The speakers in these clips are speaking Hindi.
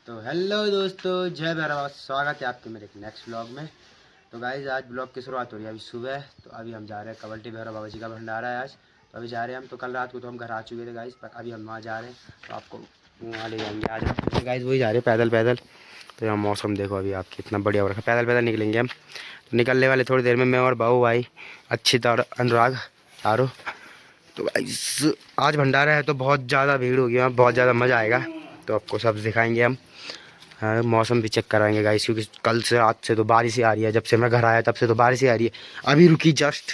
तो हेलो दोस्तों, जय भैरव, स्वागत है आपके मेरे एक नेक्स्ट ब्लॉग में। तो गाइज आज ब्लॉग की शुरुआत हो रही है अभी सुबह। तो अभी हम जा रहे हैं कवल्टी भैरव बाबा जी का भंडारा है आज। तो अभी जा रहे हैं हम। तो कल रात को तो हम घर आ चुके थे गाइज, पर अभी हम वहाँ जा रहे हैं। तो आपको वहाँ ले जाएंगे आज हम। गाइज वही जा रहे हैं पैदल पैदल। तो यहाँ मौसम देखो अभी आप कितना बढ़िया हो रखा है। पैदल पैदल निकलेंगे हम। तो निकलने वाले थोड़ी देर में मैं और बाबू भाई, अच्छित और अनुराग चारों। तो गाइज आज भंडारा है तो बहुत ज़्यादा भीड़ होगी वहाँ, बहुत ज़्यादा मज़ा आएगा। तो आपको सब दिखाएंगे हम। हाँ, मौसम भी चेक कराएंगे गाइस, क्योंकि कल से रात से तो बारिश ही आ रही है। जब से मैं घर आया तब से तो बारिश ही आ रही है। अभी रुकी, जस्ट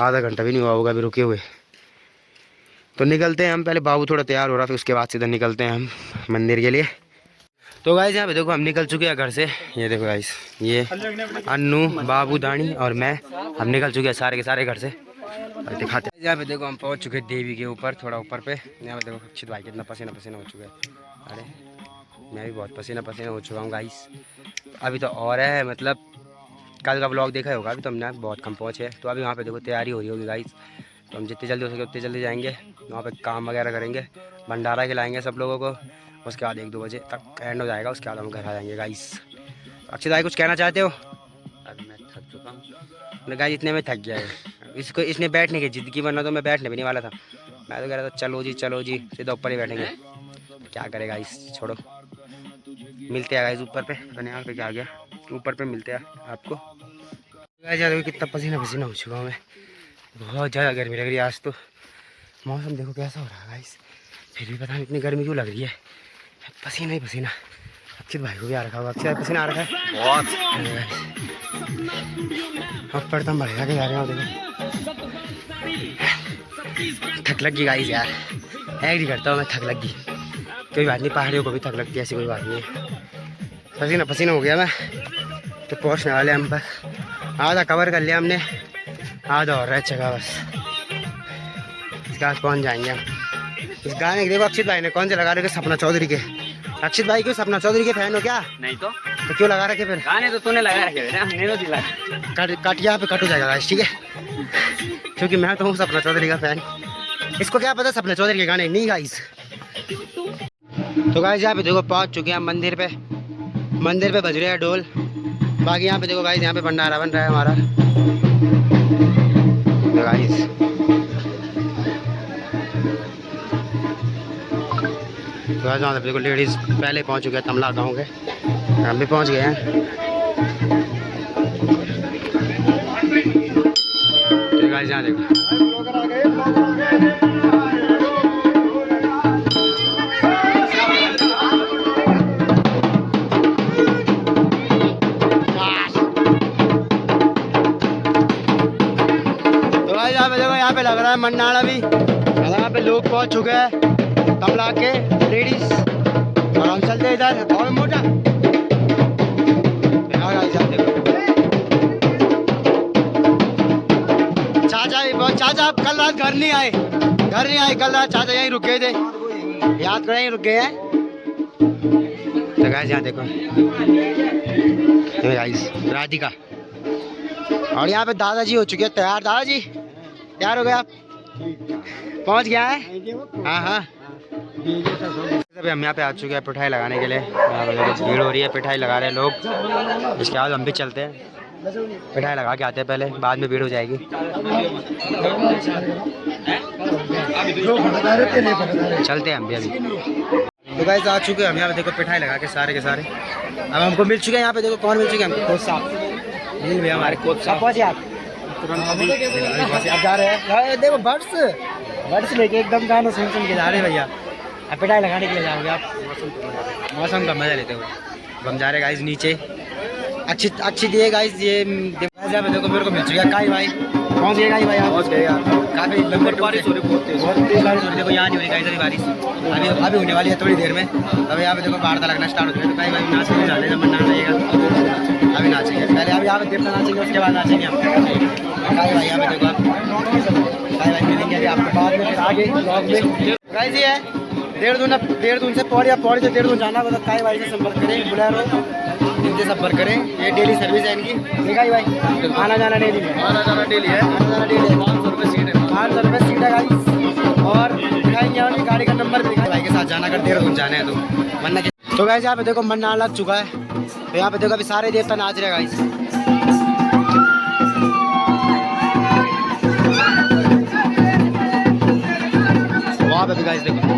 आधा घंटा भी नहीं हुआ होगा अभी रुके हुए। तो निकलते हैं हम। पहले बाबू थोड़ा तैयार हो रहा था, उसके बाद सीधा निकलते हैं हम मंदिर के लिए। तो गाइस यहाँ पे देखो हम निकल चुके हैं घर से। ये देखो गाइस, ये अन्नू, बाबू, दानी और मैं, हम निकल चुके हैं सारे के सारे घर से। दिखाते हैं। यहाँ पे देखो हम पहुँच चुके हैं देवी के ऊपर, थोड़ा ऊपर पे। यहाँ पे देखो अक्षित भाई कितना पसीना पसीना हो चुका है। अरे मैं भी बहुत पसीना पसीना हो चुका हूँ गाइस। अभी तो और है, मतलब कल का ब्लॉग देखा होगा। अभी तो हमने बहुत कम पहुँचे। तो अभी वहाँ पे देखो तैयारी हो रही होगी गाइस। तो हम जितनी जल्दी हो सके उतनी जल्दी जाएंगे वहाँ पे, काम वगैरह करेंगे, भंडारा खिलाएंगे सब लोगों को। उसके बाद 1-2 बजे तक एंड हो जाएगा। उसके बाद हम घर आ जाएंगे गाइस। अक्षय भाई कुछ कहना चाहते हो? अभी मैं थक चुका हूँ गाइस इतने में थक गया है इसको। इसने बैठने की जिद की, वरना तो मैं बैठने भी नहीं वाला था। मैं तो कह रहा था चलो जी सीधा ऊपर ही बैठेंगे। क्या करेगा गाइस, छोड़ो। मिलते हैं गाइस ऊपर पे। पता यहाँ पे क्या आ गया, ऊपर पे मिलते हैं आपको। गाइस देखो कितना पसीना पसीना हो चुका हूँ मैं। बहुत ज़्यादा गर्मी लग रही है आज तो। मौसम देखो कैसा हो रहा है गाइस, फिर भी पता नहीं इतनी गर्मी क्यों लग रही है। पसीना ही पसीना। अक्षित भाई को भी आ रखा होगा। अक्षय पसीना आ रखा है बहुत। अब पर तुम बढ़िया के जा रहे हो। देखो थक लग गई गाइस यार, एग्री करता हूँ मैं, थक लग गई। कोई बात नहीं, पहाड़ियों को भी थक लगती है, ऐसी कोई बात नहीं है। पसीना पसीना हो गया मैं। तो पहुँचने वाले हम बस, आधा कवर कर लिया हमने, आधा और रह जगह बस। इसके बाद पहुँच जाएंगे हम। इस गाने के देखो अक्षित भाई ने कौन से लगा रखे, सपना चौधरी के। अक्षित भाई क्यों सपना चौधरी के फैन हो क्या? नहीं तो क्यों लगा रखे फिर? गाने तो तूने लगा रखे ना, मैंने तो दिला। कट यहाँ पे कट हो जाएगा गाइस, ठीक है? क्योंकि मैं तो हूँ सपना चौधरी का फैन। इसको क्या पता सपना चौधरी के गाने नहीं गाइस। तो गाइस यहाँ पे देखो पहुँच चुके हैं हम मंदिर पे। मंदिर पे बज रहे हैं ढोल। बाकी यहाँ पे देखो गाइस, यहाँ पे भंडारा बन रहा है हमारा। तो गाइस तो देखो लेडीज पहले पहुँच चुके हैं तमला गाँव के। हम भी पहुँच गए हैं। तो गाइस यहाँ देखो यहाँ पे लग रहा है मंडाला भी। यहाँ पे लोग पहुँच चुके हैं तमला के, लेडीज। और हम चलते इधर और मोटा। चाचा आप कल रात घर नहीं आए कल रात चाचा यहीं रुक गए थे, याद करें यहीं रुक गए हैं। तो गाइस यहाँ देखो गाइस राधिका। और यहाँ पे दादाजी हो चुके हैं तैयार। दादाजी तैयार हो गए आप? पहुँच गया है? हाँ हाँ। अभी हम यहाँ पे आ चुके हैं पिठाई लगाने के लिए। भीड़ हो रही है, पिठाई लगा रहे हैं लोग। इसके बाद हम भी चलते हैं, पिठाई लगा के आते हैं पहले, बाद में भीड़ हो जाएगी। चलते हैं हम भी अभी। तो गाइस आ चुके हैं हम यहाँ पे देखो पिठाई लगा के सारे के सारे। अब हमको मिल चुके हैं यहाँ पे देखो कौन मिल चुके हैं हमको, कोच साहब मिल गए हमारे। कोच साहब पहुँचे आप जा रहे हैं। देखो बर्ड्स लेके एकदम गाना सुन के जा रहे हैं भैया। अब पिटाई लगाने के लिए जाओगे आप, मौसम का मजा लेते हुए। हम जा रहे गाइस नीचे। अच्छी दिए गाइस। ये देखो मेरे को मिल चुका है काई भाई। पहुँच गए गाई भाई, पहुँच गए यार। काफ़ी लंबे बारिश हो रही है, बहुत तेज बारिश हो रही है। देखो यहाँ नहीं हो रही गाइस अभी बारिश, अभी होने वाली है थोड़ी देर में। अभी यहाँ पे देखो वार्ता लगना स्टार्ट हो गया। तो काई भाई नाचने जाने जब नाच रहेगा अभी नाचेंगे। पहले अभी यहाँ पे देवता नाचेंगे, उसके बाद नाचेंगे हम। काई भाई यहाँ पे देखो आप, काई भाई मिलेंगे अभी आपको बाद में आगे ब्लॉग में। गाइस ये है देहरादून से पौड़ी से देहरादून जाना होगा तो काई भाई से संपर्क करें, बुलेरो इनसे संपर्क करें। ये डेली सर्विस है इनकी, ठीक है भाई? आना जाना डेली है, आना जाना डेली है। 500 रुपये सीट है, 500 रुपये सीट है गाइस। और दिखाएंगे गाड़ी का नंबर भी, भाई के साथ जाना अगर देहरादून जाना है तो, वरना तो गाइस यहाँ पे देखो मन्नाड़ लग चुका है, तो यहाँ पे देखो अभी सारे देवता नाच रहे हैं गाइस। वहाँ पे भी गाइस देखो।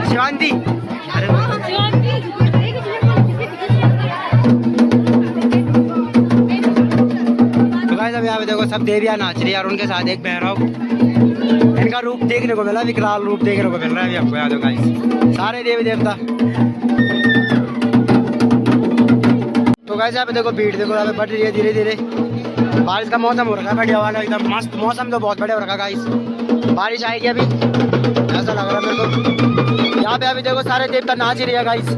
शिवांती तो गाइस अब यहाँ पे देखो सब देवियाँ नाच रही है और उनके साथ एक भैरव। इनका रूप देखने को मिला, विकराल रूप देखने को मिल रहा है अभी आपको। यहाँ देखो गाइस सारे देवी देवता। तो गाइस यहाँ पे देखो भीड़ देखो यहाँ पे बढ़ रही है धीरे धीरे। बारिश का मौसम हो रखा है, बढ़िया वाला एकदम मस्त मौसम, तो बहुत बढ़िया हो रखा गाइस। बारिश आएगी अभी ऐसा लग रहा है मेरे को। यहाँ पे अभी देखो सारे देवता नाच ही रही है गाइस।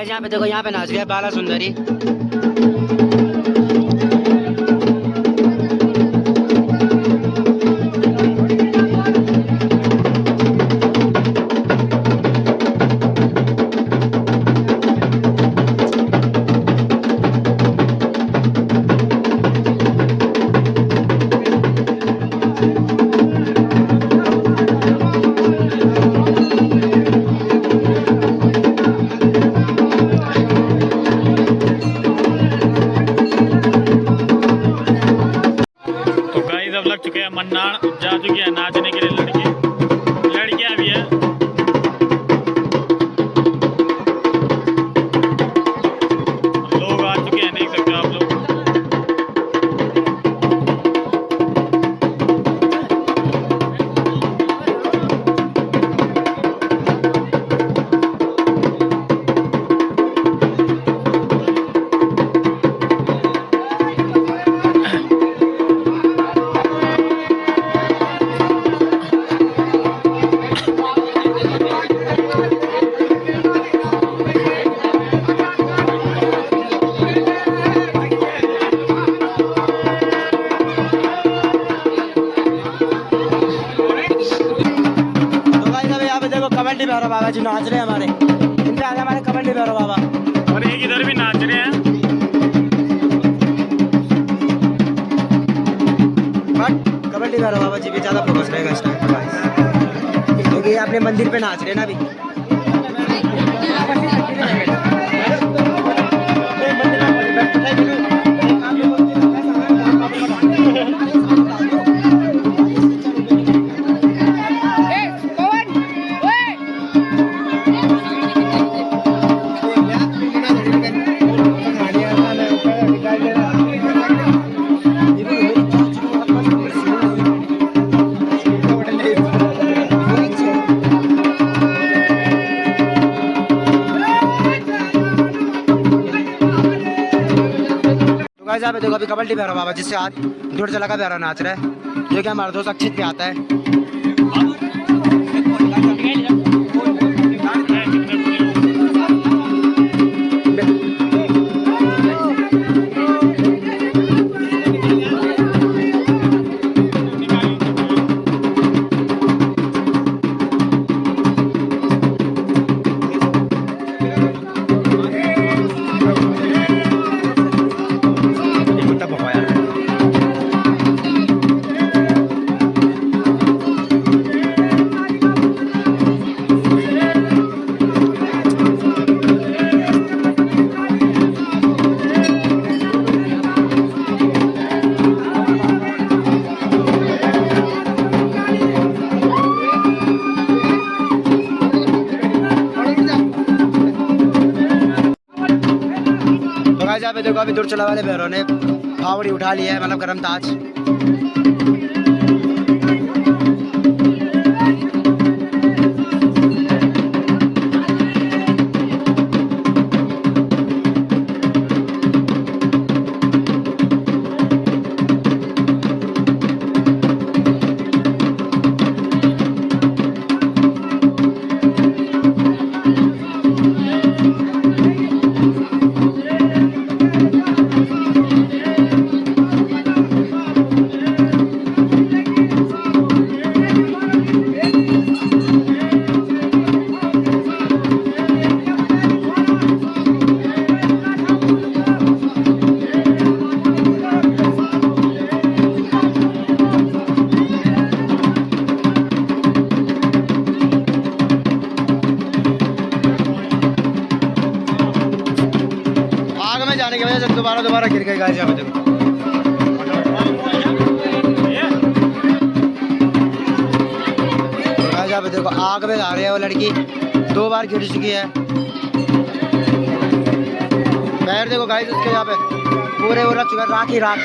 यहाँ पे देखो यहाँ पे नाच रही है बाला सुंदरी। लग चुके हैं मन्नाड़, जा चुकी है नाचने के लिए लड़कियां भी है। लोग आ चुके हैं, देख सकते हो आप लोग। कबड्डी भैरव बाबा जी नाच रहे हैं हमारे। इनसे आगे हमारे कबड्डी भैरव बाबा और एक इधर भी नाच रहे हैं, बट कबड्डी भैरव बाबा जी पे ज्यादा फोकस रहेगा इस टाइम पर, क्योंकि ये अपने मंदिर पे नाच रहे हैं ना अभी। यहाँ पे देखो अभी कबड्डी भैरव बाबा जिससे हाथ दूर चला का भैरव नाच रहा है, जो कि हमारा दोस्त अक्षित पे आता है। गाइस यहाँ पे देखो अभी दूर चला वाले भैरव ने फावड़ी उठा लिया है, मतलब गरम ताज। जाने की वजह से दोबारा गिर गए गाइस। यहाँ पे देखो तो गाइस यहाँ पे देखो आग में आ रही है वो लड़की, 2 बार गिर चुकी है। पैर देखो गाइस उसके यहाँ पे पूरे वो रख चुका है, राख ही राख।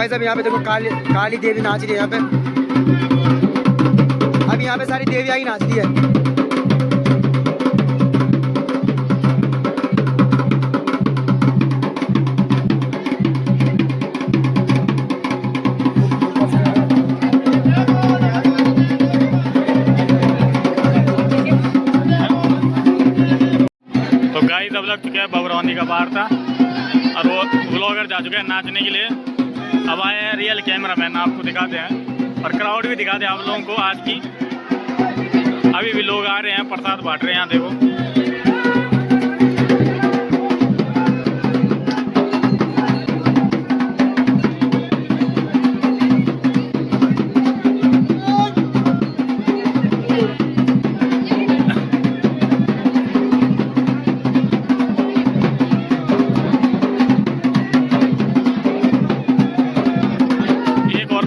अब यहाँ पे देखो काली देवी नाच रही है यहाँ पे। अब यहाँ पे सारी देवियाँ ही नाच रही है। तो गाइस अब लग चुका है बबरौनी का बार था और वो ब्लॉगर जा चुके हैं नाचने के लिए। अब आए हैं रियल कैमरामैन, आपको दिखाते हैं और क्राउड भी दिखाते हैं आप लोगों को आज की। अभी भी लोग आ रहे हैं, प्रसाद बांट रहे हैं। यहाँ देखो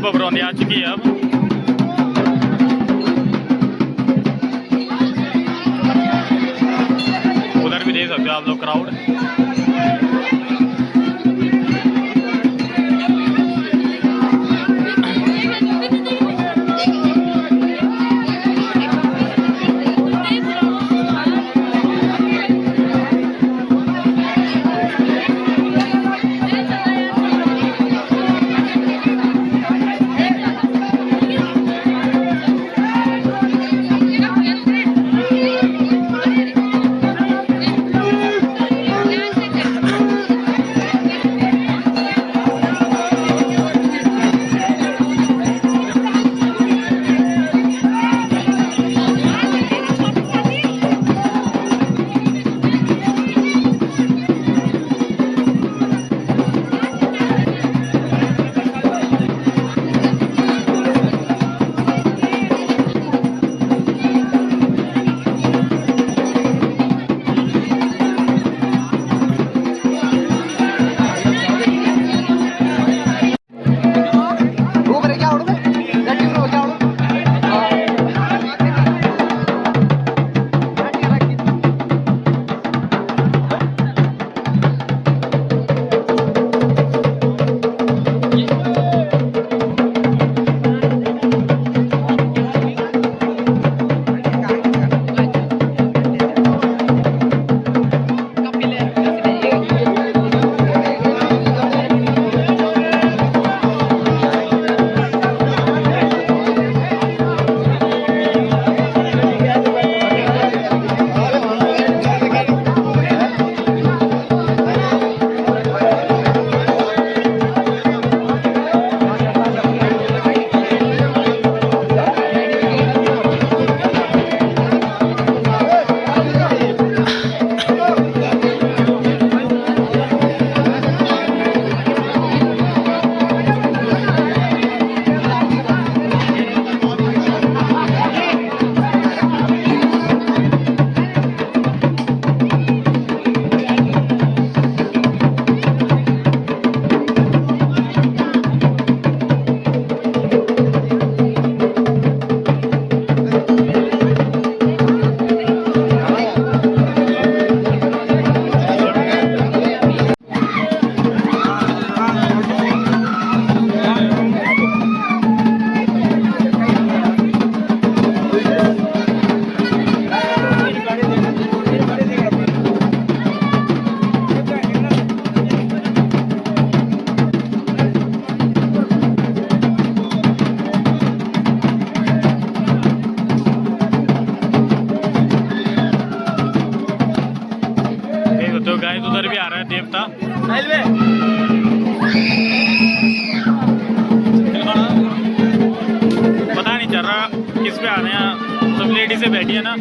बबरौनी आ चुकी है। अब उधर भी देख सकते हो आप लोग क्राउड। देवता। पता नहीं चल रहा किस पे आ रहे हैं, सब लेडीजें बैठी है ना।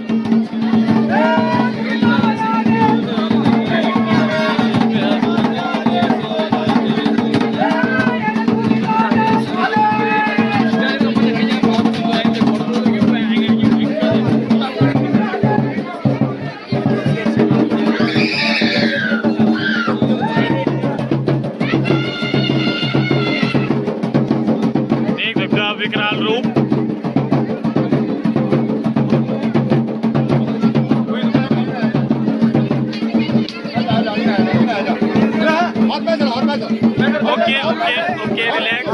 देख सकते हो आप विकराल रूप। Okay okay okay relax.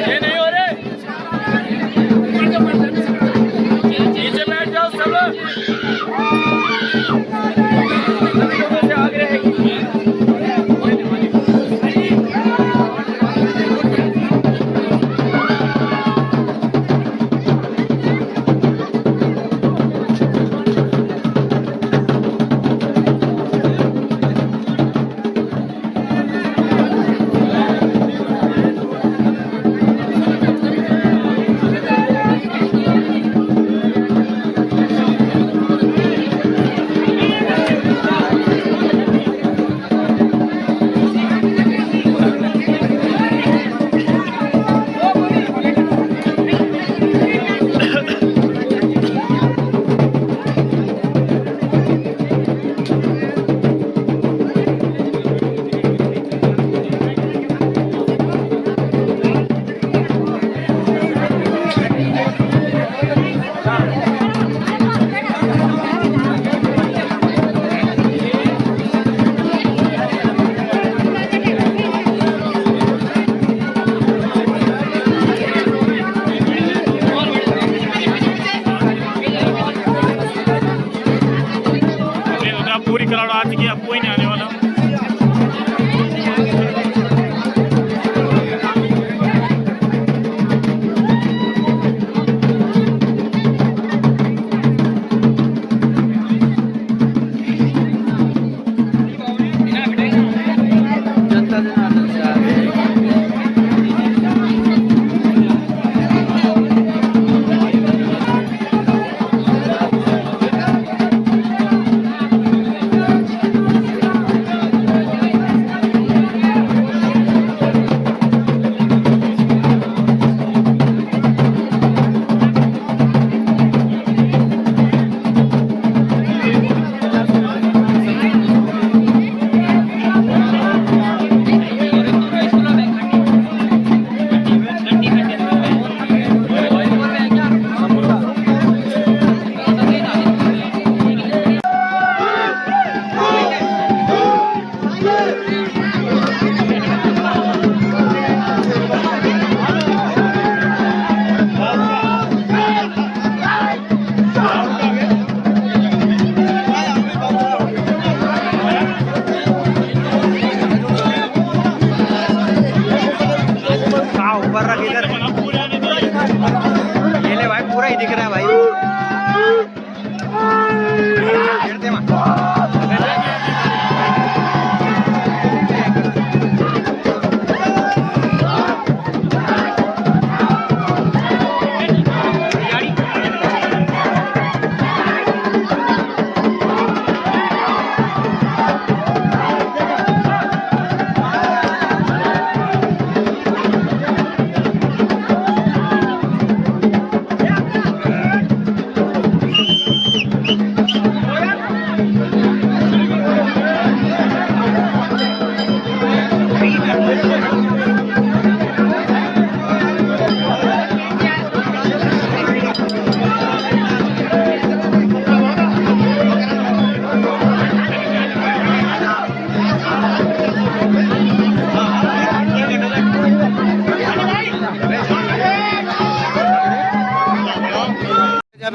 ये नहीं हो रहे, नीचे बैठ जाओ सब। पूरी क्राउड आ चुकी है, अब कोई नहीं आने वाला।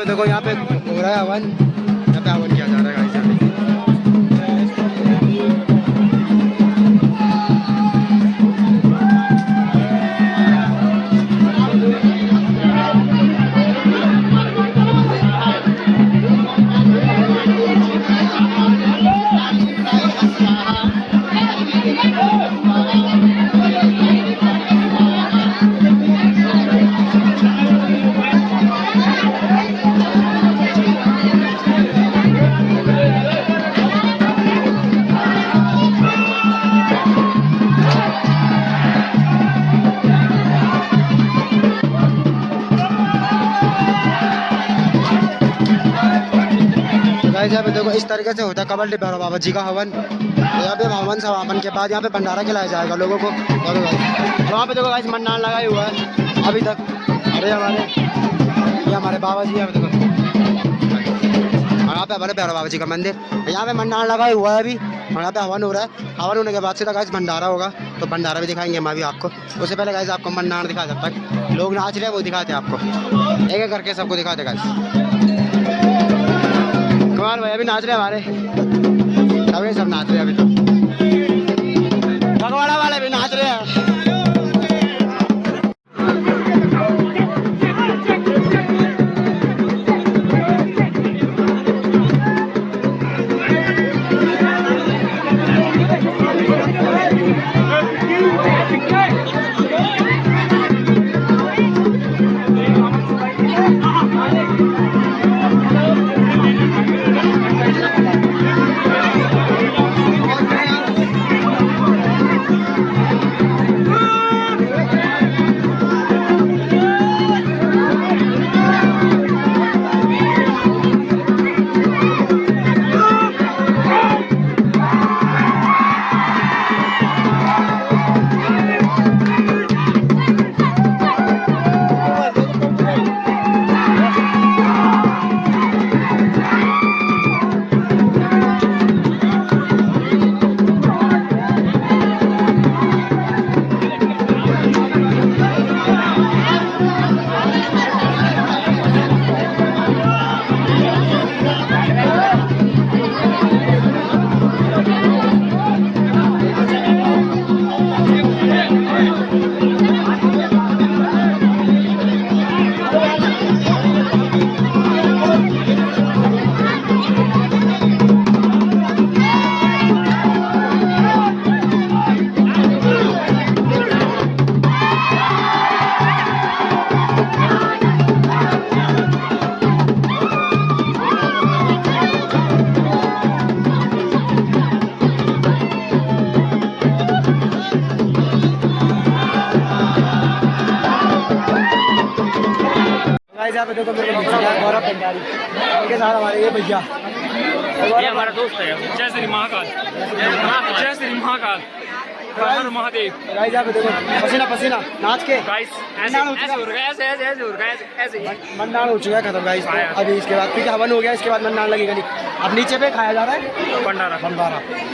पे देखो यहाँ पे हो रहा है हवन, यहाँ पे हवन किया जा रहा है गाइस। गाइस यहाँ पे देखो इस तरीके से होता है कवल्टी भैरव बाबा जी का हवन। तो यहाँ पे हवन समापन के बाद यहाँ पे भंडारा खिलाया जाएगा लोगों को। वहाँ पे देखो गाइस मंडान लगाए हुआ है अभी तक। अरे ये हमारे बाबा जी यहाँ पे देखो, यहाँ पे हमारे भैरव बाबा जी का मंदिर, यहाँ पे मंडान लगाए हुआ है अभी और यहाँ पे हवन हो रहा है। हवन होने के बाद से गाइस भंडारा होगा, तो भंडारा भी दिखाएंगे हम अभी आपको। उससे पहले गाइस आपको मंडान दिखा, जब तक लोग नाच रहे हैं वो दिखाते हैं आपको, एक एक करके सबको दिखाते गाइस। कुमार भाई अभी नाच रहे हैं हमारे, अभी सब नाच रहे हैं अभी तो, भगवाड़ा वाले भी नाच रहे हैं। यहाँ पे देखो मेरे को गौरव भंडारी, उनके साथ हमारे ये भैया, ये हमारा दोस्त है। जय श्री महाकाल, जय श्री महाकाल, हर हर महादेव। गाइस यहाँ पे देखो पसीना पसीना नाच के गाइस ऐसे हो रहा है, ऐसे मंडान हो चुका है खत्म गाइस। तो अभी इसके बाद क्योंकि हवन हो गया, इसके बाद मंडान लगेगा नहीं। अब नीचे पे खाया जा रहा है भंडारा,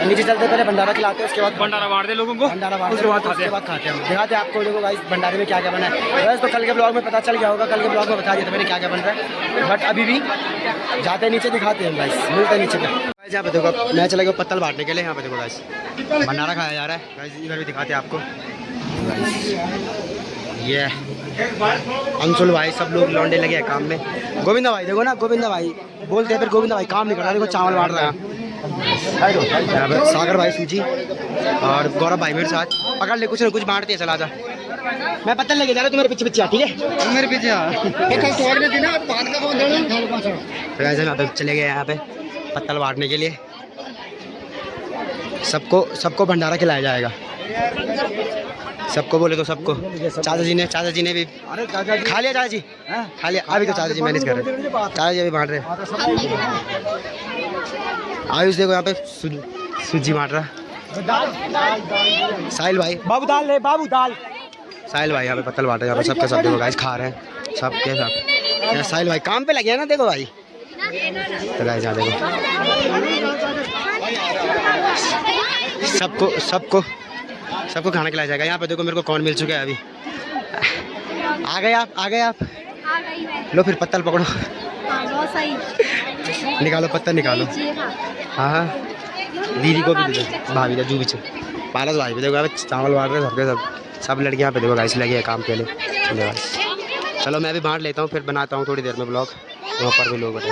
नीचे चलते पहले भंडारा खिलाते हैं, उसके बाद भंडारा बांट दे लोगों को, भंडारा बांट उसके बाद खाते हैं। दिखाते हैं आपको देखो गाइस भंडारे में क्या क्या बना है। वैसे तो कल के ब्लॉग में पता चल गया होगा, कल के ब्लॉग में बता दिया था मैंने क्या क्या बन रहा है, बट अभी भी जाते हैं नीचे दिखाते हैं गाइस, मिलते हैं नीचे पे। गाइस यहाँ पे देखो मैं चला गया पत्तल बांटने के लिए, यहाँ पे देखो गाइस भंडारा खाया जा रहा है गाइस, इधर भी दिखाते हैं आपको। ये अंशुल भाई सब लोग लौंडे लगे हैं काम में। गोविंदा भाई देखो ना, गोविंदा भाई बोलते हैं फिर गोविंदा भाई काम नहीं कर रहा, देखो चावल बांट रहा है। यहाँ पे सागर भाई सूजी और गौरव भाई मेरे साथ, पकड़ ले कुछ ना कुछ बांटते हैं, चला जा। मैं पत्तल लेके जा रहा हूँ, तुम्हारे पीछे पीछे आ, ठीक है मेरे पीछे आ। तो चले गए यहाँ पे पत्तल बांटने के लिए, सबको भंडारा खिलाया जाएगा, सबको बोले तो सबको। चाचा जी ने भी खा लिया, चाचा जी खा लिया, अभी तो चाचा जी मैनेज कर रहे हैं, चाचा जी अभी बांट रहे हैं। आयुष देखो यहाँ पे सूजी बांट रहा, साहिल भाई बाबू दाल ले, बाबू दाल। साहिल भाई यहाँ पे पत्तल बांट रहे हैं, यहाँ पे सबके सब देखो गाइस खा रहे हैं सबके सब। साहिल भाई काम पे लगे हैं ना, देखो भाई, तो गाइस यहाँ देखो सबको खाना खिलाया जाएगा। यहाँ पे देखो मेरे को कौन मिल चुका है अभी। आ गए आप लो फिर पत्तल पकड़ो, निकालो पत्तल निकालो। हाँ दीदी को भी दे दो, भाभी का जू भी पारस भाई भी देखो चावल बांट रहे सबके सब लड़के यहाँ पे देखो गाइस लगे हैं काम के लिए। चलो मैं भी बांट लेता हूँ, फिर बनाता हूँ थोड़ी देर में ब्लॉग, वहाँ पर भी लोग बैठे।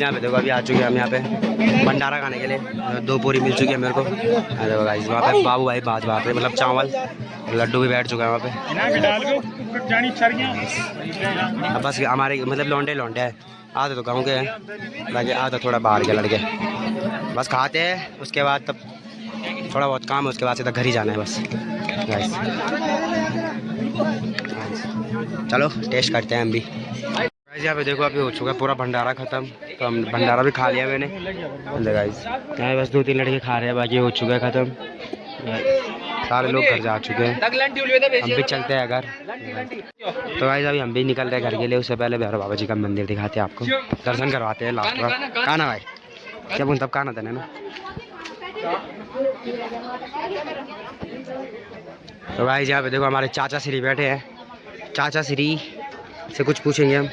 यहाँ पे देखो अभी आ चुके हैं हम यहाँ पे भंडारा खाने के लिए। 2 पूरी मिल चुकी है मेरे को। देखो गाइस वहाँ पे बाबू भाई भात भात रहे, मतलब चावल, लड्डू भी बैठ चुका है वहाँ पे। अब बस हमारे मतलब लौंडे है, आधे तो गाँव के हैं, बाकी आधा थोड़ा बाहर के लड़के। बस खाते हैं, उसके बाद तब थोड़ा बहुत काम है, उसके बाद सीधा घर ही जाना है बस गाइस। चलो टेस्ट करते हैं हम भी। यहाँ पे देखो अभी हो चुका है पूरा भंडारा ख़त्म, तो हम भंडारा भी खा लिया मैंने गाइस। यहाँ बस 2-3 लड़के खा रहे हैं, बाकी हो चुका है ख़त्म। सारे लोग घर जा चुके हैं, हम भी चलते हैं घर। तो गाइस अभी हम भी निकल रहे हैं घर के लिए। उससे पहले भैरव बाबा जी का मंदिर दिखाते हैं आपको, दर्शन करवाते हैं लास्ट बार। कहाँ ना भाई क्या बोल तब कहाँ ना था ना। तो गाइस यहाँ पे देखो हमारे चाचा श्री बैठे हैं, चाचा श्री से कुछ पूछेंगे हम।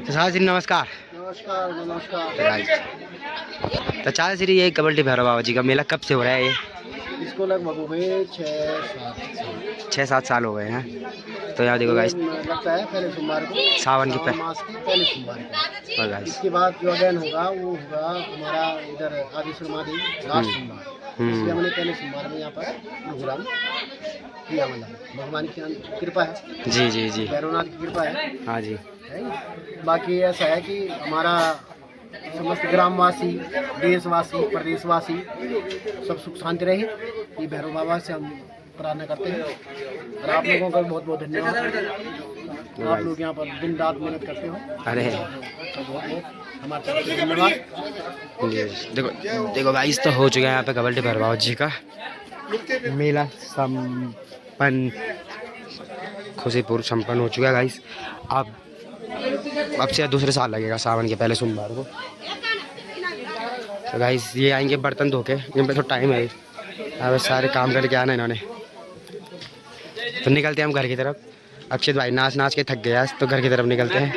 चाचा श्री नमस्कार। नमस्कार। तो चाचा श्री ये कबल्टी भैरव बाबा जी का मेला कब से हो रहा है? ये इसको लगभग हो गए 6-7 साल हो गए हैं। तो यहाँ देखो गाइस लगता है पहले सोमवार को, सावन के मास की पहले सोमवार को। और गाइस इसके बाद जो अगैन होगा वो होगा हमारा इधर आदिश्वर महादेव लास्ट सोमवार। इसलिए हमने पहले सोमवार में यहाँ पर प्रोग्राम किया, मतलब भगवान की कृपा है, जी जी जी, भैरवनाथ की कृपा है। हाँ जी। बाकी ऐसा है कि हमारा समस्त ग्रामवासी, देशवासी, प्रदेशवासी सब सुख शांति रहे, ये भैरव बाबा से हम प्रार्थना करते हैं। और आप लोगों का बहुत बहुत धन्यवाद, आप लोग यहाँ पर दिन रात मेहनत करते हो। अरे बहुत बहुत हमारे तरफ से धन्यवाद। देखो देखो गाइस तो हो चुका है यहाँ पे कबल्टी भैरव बाबा जी का मेला संपन्न, खुशीपूर्व संपन्न हो चुका है गाइस। अब से दूसरे साल लगेगा सावन के पहले सोमवार को। तो गाइस ये आएंगे बर्तन धो के, इन पे तो टाइम है, अब सारे काम करके आना इन्होंने। तो निकलते हैं हम घर की तरफ। अक्षित भाई नाच के थक गया, तो घर की तरफ निकलते हैं।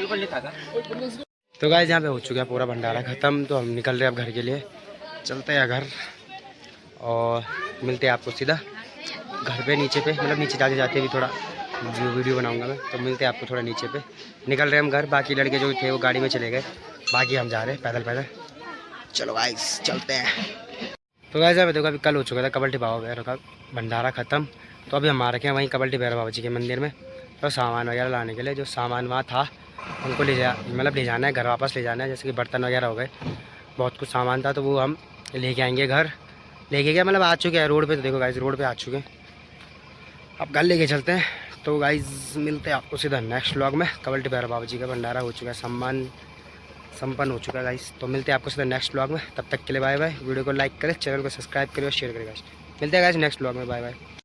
तो गाइस यहाँ पे हो चुका है पूरा भंडारा ख़त्म, तो हम निकल रहे हैं अब घर के लिए। चलते हैं घर और मिलते हैं आपको सीधा घर पे नीचे पे, मतलब नीचे जाते जाते भी थोड़ा वीडियो बनाऊंगा मैं। तो मिलते हैं आपको थोड़ा नीचे पे। निकल रहे हैं हम घर, बाकी लड़के जो थे वो गाड़ी में चले गए, बाकी हम जा रहे हैं पैदल। चलो गाइस चलते हैं। तो गाइस अब देखो अभी कल हो चुका था कबल्टी बाबा भैरव का भंडारा ख़त्म। तो अभी हम आ रखे हैं वहीं कबल्टी भैरव बाबा जी के मंदिर में, तो सामान वगैरह लाने के लिए। जो सामान वहाँ था उनको ले जाना है घर, वापस ले जाना है। जैसे कि बर्तन वगैरह हो गए, बहुत कुछ सामान था, तो वो हम लेके आएंगे घर। लेके गया मतलब आ चुके हैं रोड पे। तो देखो गाइस रोड पे आ चुके हैं, अब घर लेके चलते हैं। तो गाइस मिलते हैं आपको सीधा नेक्स्ट व्लॉग में। कबल्टी भैरव बाबा जी का भंडारा हो चुका है, संपन्न हो चुका है गाइस। तो मिलते हैं आपको सीधा नेक्स्ट व्लॉग में, तब तक के लिए बाय बाय। वीडियो को लाइक करें, चैनल को सब्सक्राइब करें और शेयर करें गाइस। मिलते हैं गाइस नेक्स्ट व्लॉग में, बाय बाय।